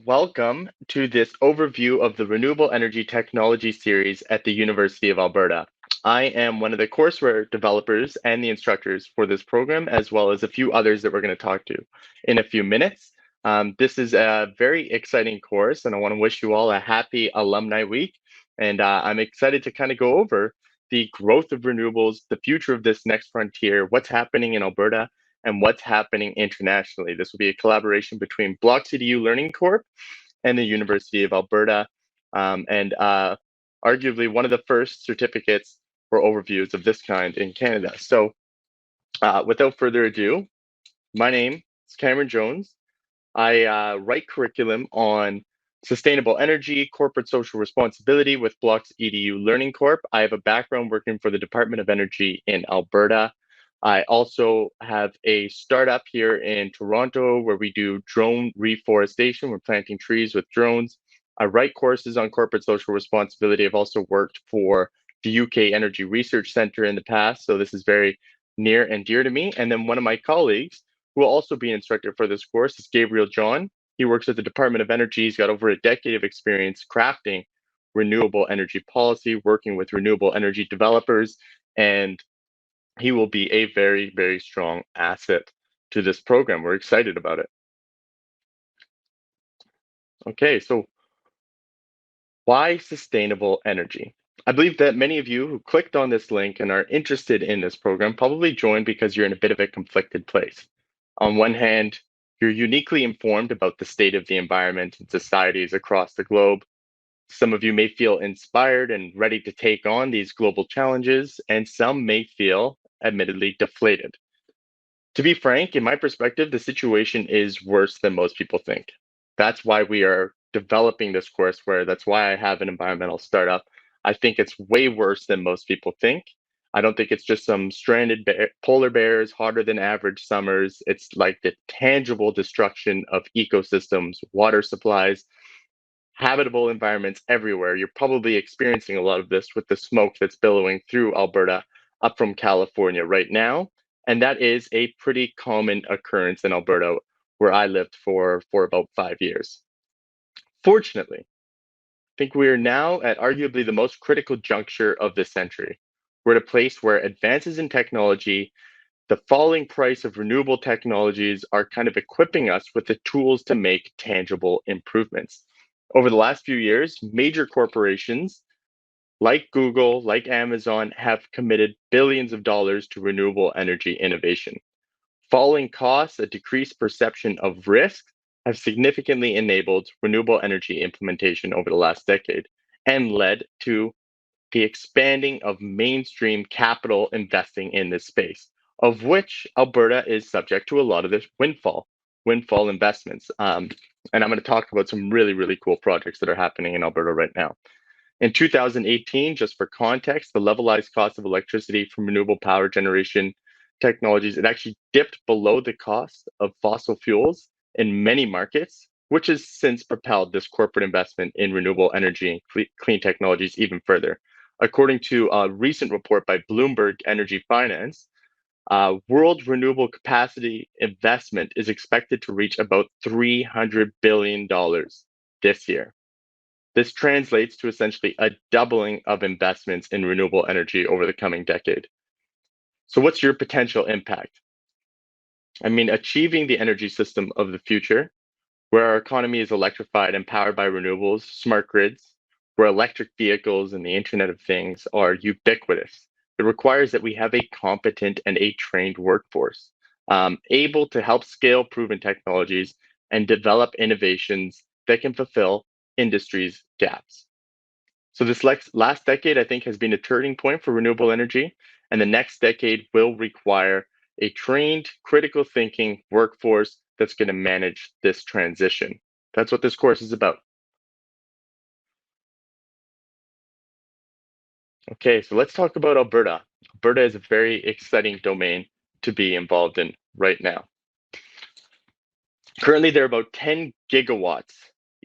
welcome to this overview of the Renewable Energy Technology series at the University of Alberta. I am one of the courseware developers and the instructors for this program, as well as a few others that we're going to talk to in a few minutes. This is a very exciting course, and I want to wish you all a happy Alumni Week. And I'm excited to kind of go over the growth of renewables, the future of this next frontier, what's happening in Alberta, and what's happening internationally. This will be a collaboration between Block CDU Learning Corp and the University of Alberta, and arguably one of the first certificates or overviews of this kind in Canada. So without further ado, my name is Cameron Jones. I write curriculum on sustainable energy, corporate social responsibility with Block's EDU Learning Corp. I have a background working for the Department of Energy in Alberta. I also have a startup here in Toronto where we do drone reforestation. We're planting trees with drones. I write courses on corporate social responsibility. I've also worked for the UK Energy Research Centre in the past, so this is very near and dear to me. And then one of my colleagues who will also be an instructor for this course is Gabriel John. He works at the Department of Energy. He's got over a decade of experience crafting renewable energy policy, working with renewable energy developers, and he will be a very, very strong asset to this program. We're excited about it. Okay, so why sustainable energy? I believe that many of you who clicked on this link and are interested in this program probably joined because you're in a bit of a conflicted place. On one hand, you're uniquely informed about the state of the environment and societies across the globe. Some of you may feel inspired and ready to take on these global challenges, and some may feel admittedly deflated. To be frank, in my perspective, the situation is worse than most people think. That's why we are developing this courseware. That's why I have an environmental startup. I think it's way worse than most people think. I don't think it's just some stranded polar bears, hotter than average summers. It's like the tangible destruction of ecosystems, water supplies, habitable environments everywhere. You're probably experiencing a lot of this with the smoke that's billowing through Alberta up from California right now. And that is a pretty common occurrence in Alberta, where I lived for about 5 years. Fortunately, I think we are now at arguably the most critical juncture of this century. We're at a place where advances in technology, the falling price of renewable technologies are kind of equipping us with the tools to make tangible improvements. Over the last few years, major corporations like Google, like Amazon, have committed billions of dollars to renewable energy innovation. Falling costs, a decreased perception of risk, have significantly enabled renewable energy implementation over the last decade and led to the expanding of mainstream capital investing in this space, of which Alberta is subject to a lot of this windfall investments. And I'm going to talk about some really, really cool projects that are happening in Alberta right now. In 2018, just for context, the levelized cost of electricity from renewable power generation technologies, it actually dipped below the cost of fossil fuels in many markets, which has since propelled this corporate investment in renewable energy and clean technologies even further. According to a recent report by Bloomberg Energy Finance, world renewable capacity investment is expected to reach about $300 billion this year. This translates to essentially a doubling of investments in renewable energy over the coming decade. So, what's your potential impact? I mean, achieving the energy system of the future, where our economy is electrified and powered by renewables, smart grids, where electric vehicles and the Internet of Things are ubiquitous. It requires that we have a competent and a trained workforce, able to help scale proven technologies and develop innovations that can fulfill industry's gaps. So this last decade, I think, has been a turning point for renewable energy, and the next decade will require a trained, critical thinking workforce that's going to manage this transition. That's what this course is about. Okay, so let's talk about Alberta. Alberta is a very exciting domain to be involved in right now. Currently, there are about 10 gigawatts.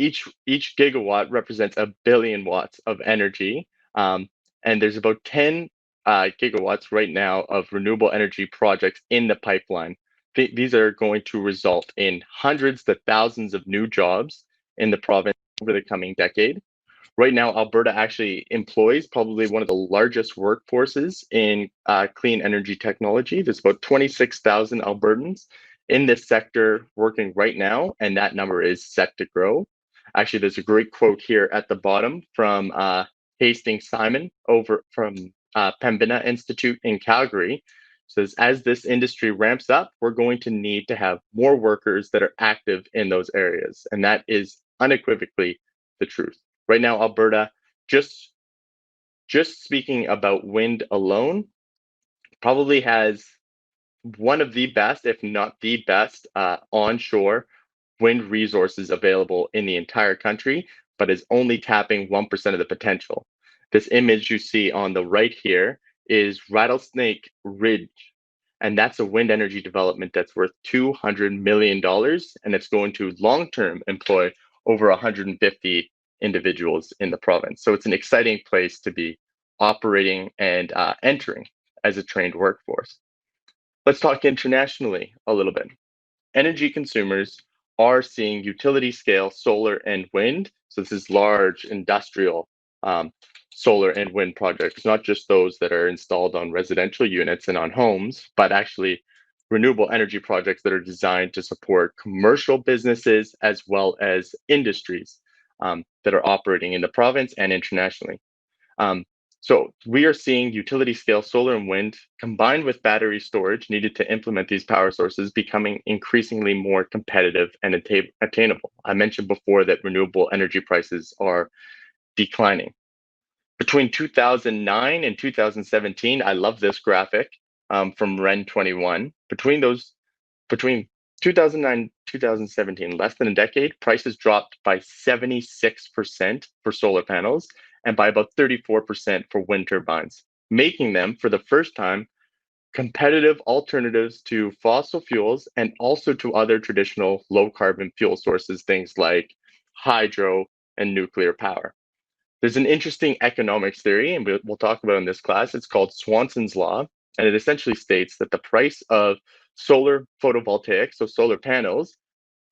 Each gigawatt represents a billion watts of energy, and there's about 10 gigawatts right now of renewable energy projects in the pipeline. These are going to result in hundreds to thousands of new jobs in the province over the coming decade. Right now, Alberta actually employs probably one of the largest workforces in clean energy technology. There's about 26,000 Albertans in this sector working right now, and that number is set to grow. Actually, there's a great quote here at the bottom from Hastings Simon over from Pembina Institute in Calgary. It says, as this industry ramps up, we're going to need to have more workers that are active in those areas. And that is unequivocally the truth. Right now, Alberta, just speaking about wind alone, probably has one of the best, if not the best, onshore wind resources available in the entire country, but is only tapping 1% of the potential. This image you see on the right here is Rattlesnake Ridge, and that's a wind energy development that's worth $200 million, and it's going to long-term employ over 150 individuals in the province. So it's an exciting place to be operating and entering as a trained workforce. Let's talk internationally a little bit. Energy consumers are seeing utility scale solar and wind. So this is large industrial solar and wind projects, not just those that are installed on residential units and on homes, but actually renewable energy projects that are designed to support commercial businesses as well as industries that are operating in the province and internationally. Um, so we are seeing utility scale solar and wind combined with battery storage needed to implement these power sources becoming increasingly more competitive and attainable. I mentioned before that renewable energy prices are declining. Between 2009 and 2017, I love this graphic from REN 21. Between 2009 2017, less than a decade, prices dropped by 76% for solar panels and by about 34% for wind turbines, making them, for the first time, competitive alternatives to fossil fuels and also to other traditional low carbon fuel sources, things like hydro and nuclear power. There's an interesting economics theory, and we'll talk about in this class. It's called Swanson's law, and it essentially states that the price of solar photovoltaics, so solar panels,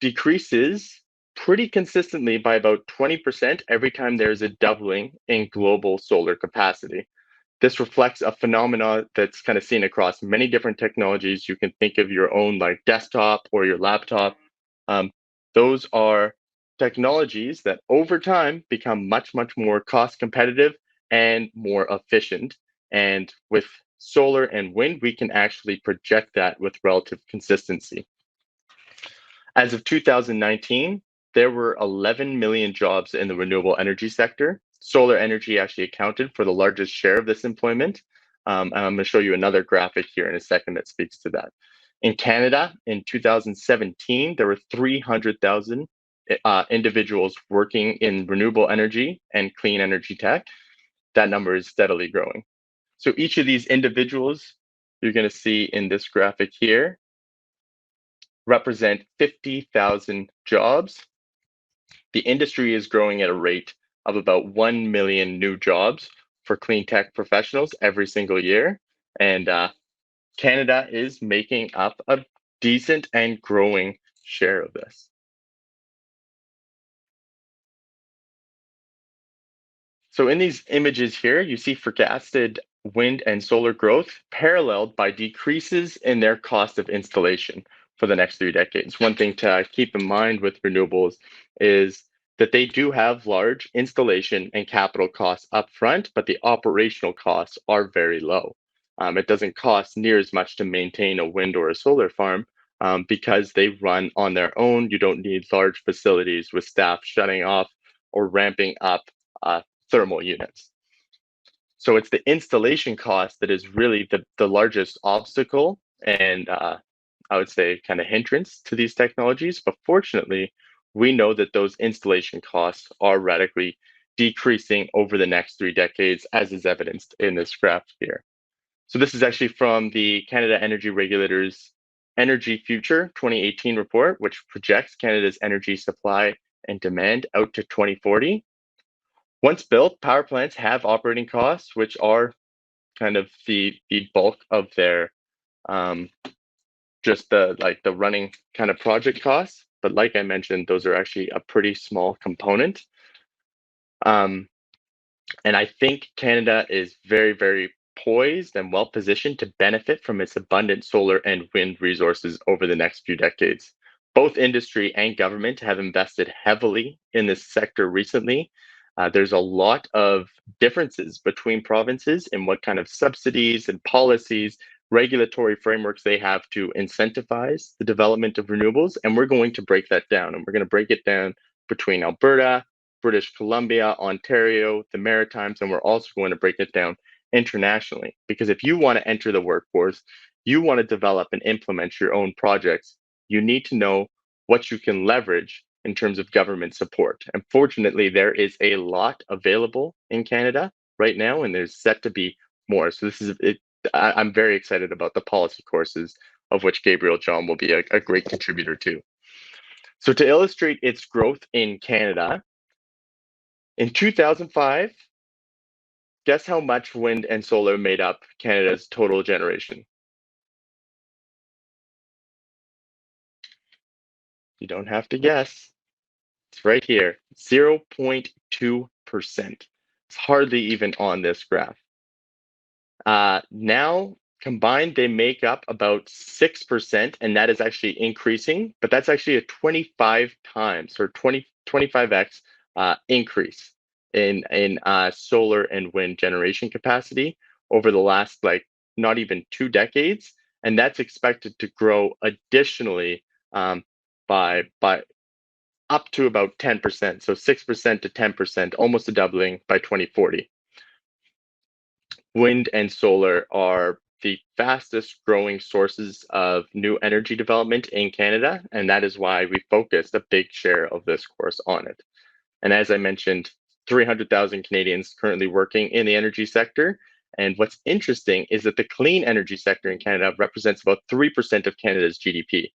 decreases pretty consistently by about 20% every time there's a doubling in global solar capacity. This reflects a phenomenon that's kind of seen across many different technologies. You can think of your own like desktop or your laptop. Um, those are technologies that over time become much, much more cost competitive and more efficient. And with solar and wind, we can actually project that with relative consistency. As of 2019, there were 11 million jobs in the renewable energy sector. Solar energy actually accounted for the largest share of this employment. And I'm going to show you another graphic here in a second that speaks to that. In Canada, in 2017, there were 300,000 individuals working in renewable energy and clean energy tech. That number is steadily growing. So each of these individuals you're going to see in this graphic here represent 50,000 jobs. The industry is growing at a rate of about 1 million new jobs for clean tech professionals every single year. And Canada is making up a decent and growing share of this. So in these images here, you see forecasted wind and solar growth paralleled by decreases in their cost of installation for the next 3 decades. One thing to keep in mind with renewables is that they do have large installation and capital costs upfront, but the operational costs are very low. It doesn't cost near as much to maintain a wind or a solar farm because they run on their own. You don't need large facilities with staff shutting off or ramping up thermal units. So it's the installation cost that is really the largest obstacle and I would say kind of hindrance to these technologies. But fortunately, we know that those installation costs are radically decreasing over the next 3 decades, as is evidenced in this graph here. So this is actually from the Canada Energy Regulator's Energy Future 2018 report, which projects Canada's energy supply and demand out to 2040. Once built, power plants have operating costs, which are kind of the bulk of their just the running kind of project costs. but like I mentioned, those are actually a pretty small component. Um, and I think Canada is very, very poised and well positioned to benefit from its abundant solar and wind resources over the next few decades. Both industry and government have invested heavily in this sector recently. There's a lot of differences between provinces in what kind of subsidies and policies, regulatory frameworks they have to incentivize the development of renewables. And we're going to break that down. And we're going to break it down between Alberta, British Columbia, Ontario, the Maritimes, and we're also going to break it down internationally. Because if you want to enter the workforce, you want to develop and implement your own projects, you need to know what you can leverage in terms of government support. And fortunately, there is a lot available in Canada right now, and there's set to be more. So this is it. I'm very excited about the policy courses of which Gabriel John will be a great contributor to. So to illustrate its growth in Canada, in 2005, guess how much wind and solar made up Canada's total generation? You don't have to guess. It's right here, 0.2%. It's hardly even on this graph. Now, combined, they make up about 6%, and that is actually increasing, but that's actually a 25 times or 25x increase in solar and wind generation capacity over the last like not even 2 decades, and that's expected to grow additionally by up to about 10%, so 6% to 10%, almost a doubling by 2040. Wind and solar are the fastest growing sources of new energy development in Canada, and that is why we focused a big share of this course on it. And as I mentioned, 300,000 Canadians currently working in the energy sector. And what's interesting is that the clean energy sector in Canada represents about 3% of Canada's GDP.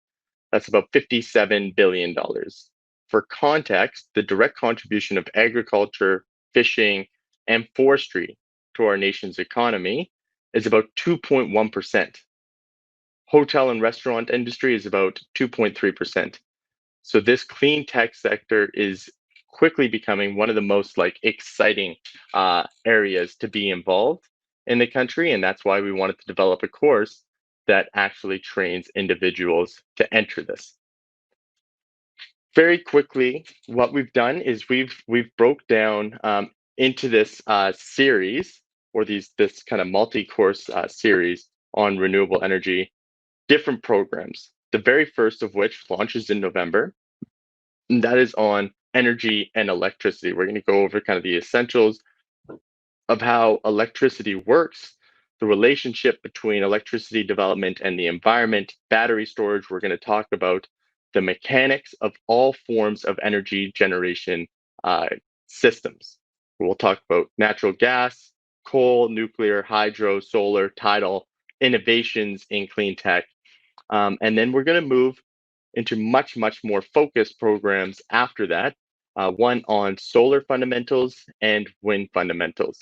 That's about $57 billion. For context, the direct contribution of agriculture, fishing, and forestry to our nation's economy is about 2.1%. Hotel and restaurant industry is about 2.3%. So this clean tech sector is quickly becoming one of the most like exciting areas to be involved in the country, and that's why we wanted to develop a course that actually trains individuals to enter this. Very quickly, what we've done is we've broke down into this series or this kind of multi-course series on renewable energy, different programs. The very first of which launches in November, and that is on energy and electricity. We're going to go over kind of the essentials of how electricity works, the relationship between electricity development and the environment, battery storage. We're going to talk about the mechanics of all forms of energy generation systems. We'll talk about natural gas, coal, nuclear, hydro, solar, tidal, innovations in clean tech. And then we're going to move into much, much more focused programs after that, one on solar fundamentals and wind fundamentals.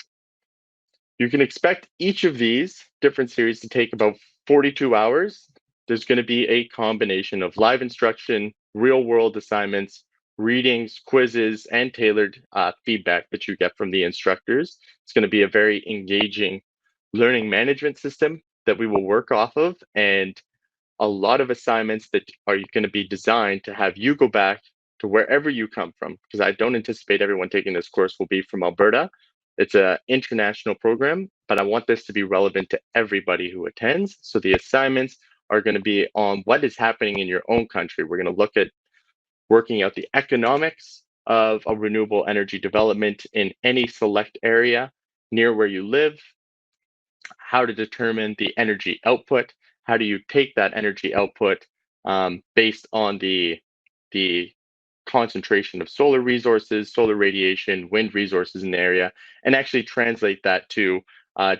You can expect each of these different series to take about 42 hours. There's going to be a combination of live instruction, real world assignments, readings, quizzes, and tailored feedback that you get from the instructors. It's going to be a very engaging learning management system that we will work off of, and a lot of assignments that are going to be designed to have you go back to wherever you come from, because I don't anticipate everyone taking this course will be from Alberta. It's an international program, but I want this to be relevant to everybody who attends. So the assignments are going to be on what is happening in your own country. We're going to look at working out the economics of a renewable energy development in any select area near where you live, how to determine the energy output. How do you take that energy output based on the concentration of solar resources, solar radiation, wind resources in the area, and actually translate that to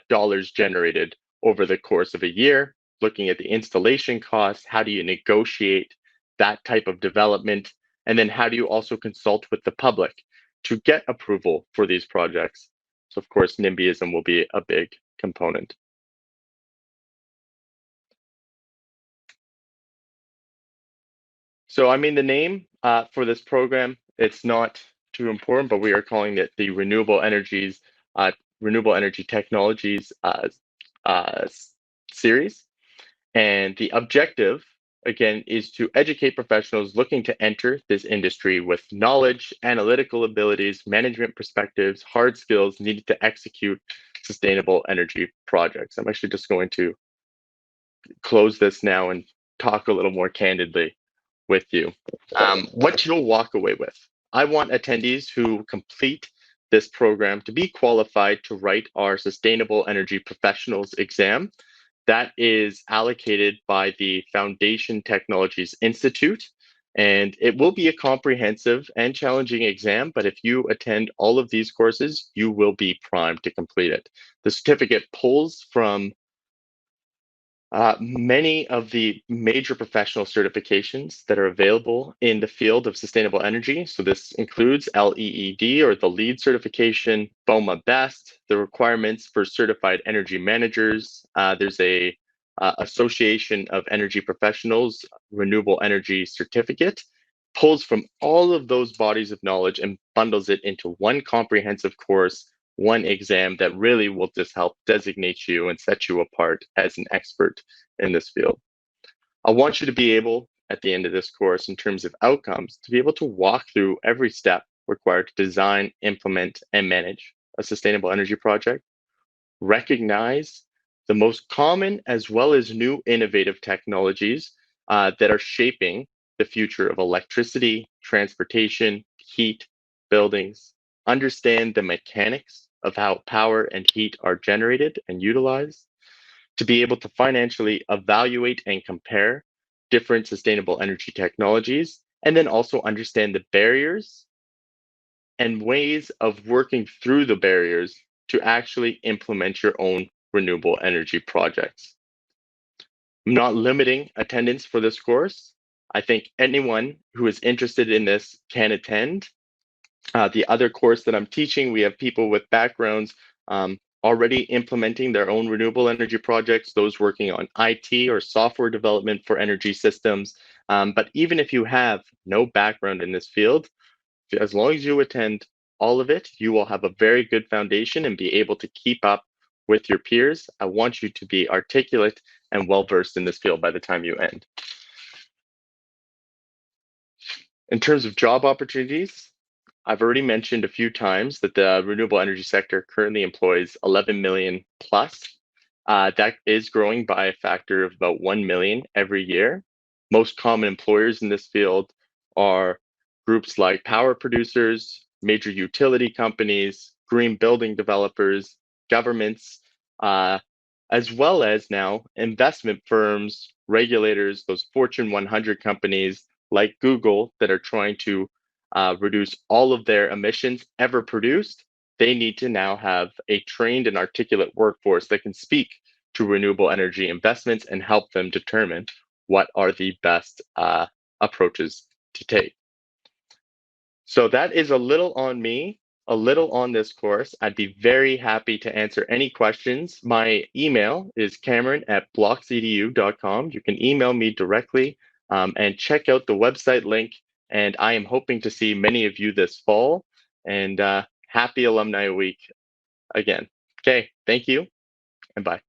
dollars generated over the course of a year, looking at the installation costs, how do you negotiate that type of development, and then how do you also consult with the public to get approval for these projects. So of course, NIMBYism will be a big component. So, I mean, the name for this program, it's not too important, but we are calling it the Renewable Energy Technologies uh, series. And the objective, again, is to educate professionals looking to enter this industry with knowledge, analytical abilities, management perspectives, hard skills needed to execute sustainable energy projects. I'm actually just going to close this now and talk a little more candidly with you. What you'll walk away with. I want attendees who complete this program to be qualified to write our Sustainable Energy Professionals exam. That is allocated by the Foundation Technologies Institute. And it will be a comprehensive and challenging exam, but if you attend all of these courses, you will be primed to complete it. The certificate pulls from many of the major professional certifications that are available in the field of sustainable energy. So this includes LEED or the LEED certification, BOMA BEST, the requirements for certified energy managers. There's a Association of Energy Professionals Renewable Energy Certificate, pulls from all of those bodies of knowledge and bundles it into one comprehensive course, one exam that really will just help designate you and set you apart as an expert in this field. I want you to be able, at the end of this course, in terms of outcomes, to be able to walk through every step required to design, implement, and manage a sustainable energy project, recognize the most common as well as new innovative technologies that are shaping the future of electricity, transportation, heat, buildings, understand the mechanics of how power and heat are generated and utilized, to be able to financially evaluate and compare different sustainable energy technologies, and then also understand the barriers and ways of working through the barriers to actually implement your own renewable energy projects. I'm not limiting attendance for this course. I think anyone who is interested in this can attend. The other course that I'm teaching, we have people with backgrounds already implementing their own renewable energy projects, those working on IT or software development for energy systems. But even if you have no background in this field, as long as you attend all of it, you will have a very good foundation and be able to keep up with your peers. I want you to be articulate and well versed in this field by the time you end. In terms of job opportunities, I've already mentioned a few times that the renewable energy sector currently employs 11 million plus. That is growing by a factor of about 1 million every year. Most common employers in this field are groups like power producers, major utility companies, green building developers, governments, uh, as well as now investment firms, regulators, those Fortune 100 companies like Google that are trying to reduce all of their emissions ever produced. They need to now have a trained and articulate workforce that can speak to renewable energy investments and help them determine what are the best approaches to take. So that is a little on me, a little on this course. I'd be very happy to answer any questions. My email is cameron@blocksedu.com. You can email me directly and check out the website link. And I am hoping to see many of you this fall. And happy Alumni Week again. Okay, thank you and bye.